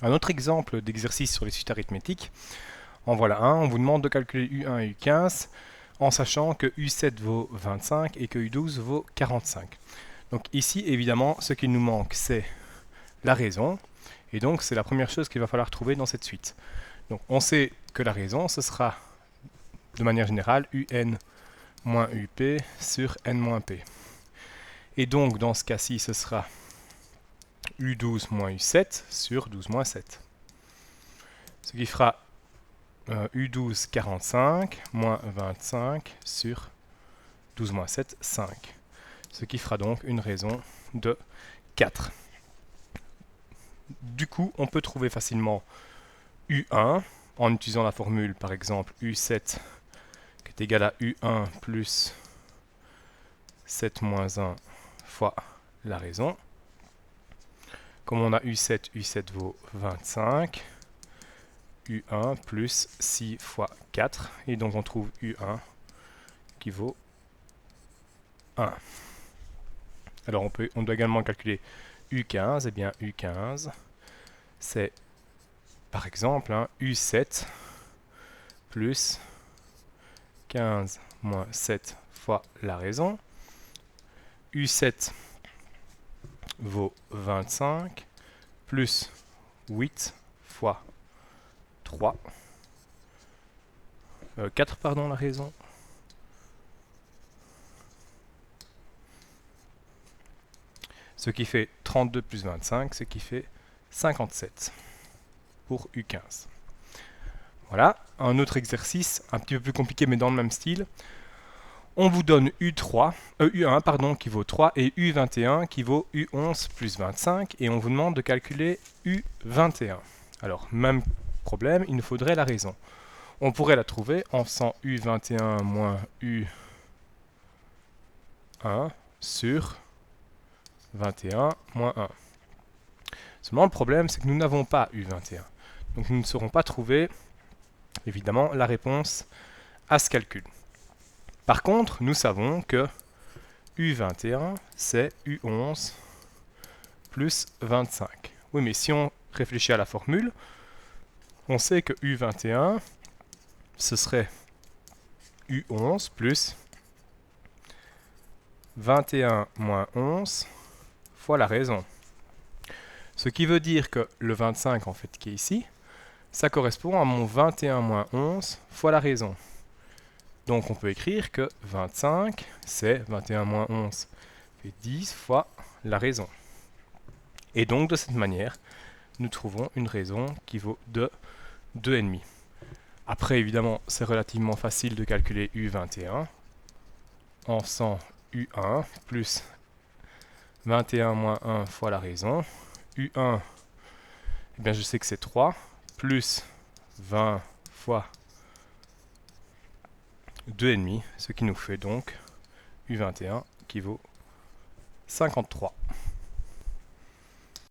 Un autre exemple d'exercice sur les suites arithmétiques, en voilà un, on vous demande de calculer U1 et U15 en sachant que U7 vaut 25 et que U12 vaut 45. Donc ici, évidemment, ce qu'il nous manque, c'est la raison, et donc c'est la première chose qu'il va falloir trouver dans cette suite. Donc on sait que la raison, ce sera de manière générale UN moins UP sur N moins P. Et donc dans ce cas-ci, ce sera U12 moins U7 sur 12 moins 7. Ce qui fera U12 45 moins 25 sur 12 moins 7, 5. Ce qui fera donc une raison de 4. Du coup, on peut trouver facilement U1 en utilisant la formule par exemple U7 qui est égal à U1 plus 7 moins 1 fois la raison. Comme on a U7, U7 vaut 25. U1 plus 6 fois 4. Et donc on trouve U1 qui vaut 1. Alors on doit également calculer U15. Et bien U15, c'est par exemple U7 plus 15 moins 7 fois la raison. U7 vaut 25 plus 8 fois 3. 4 pardon la raison. Ce qui fait 32 plus 25, ce qui fait 57 pour U15. Voilà, un autre exercice, un petit peu plus compliqué mais dans le même style. On vous donne U1 pardon, qui vaut 3 et U21 qui vaut U11 plus 25 et on vous demande de calculer U21. Alors, même problème, il nous faudrait la raison. On pourrait la trouver en faisant U21 moins U1 sur 21 moins 1. Seulement, le problème, c'est que nous n'avons pas U21. Donc, nous ne saurons pas trouver, évidemment, la réponse à ce calcul. Par contre, nous savons que U21, c'est U11 plus 25. Oui, mais si on réfléchit à la formule, on sait que U21, ce serait U11 plus 21 moins 11 fois la raison. Ce qui veut dire que le 25, en fait, qui est ici, ça correspond à mon 21 moins 11 fois la raison. Donc on peut écrire que 25, c'est 21 moins 11 fait 10 fois la raison. Et donc de cette manière, nous trouvons une raison qui vaut de 2,5. Après, évidemment, c'est relativement facile de calculer U21 en faisant U1 plus 21 moins 1 fois la raison. U1, eh bien, je sais que c'est 3, plus 20 fois 2,5, ce qui nous fait donc U21 qui vaut 53.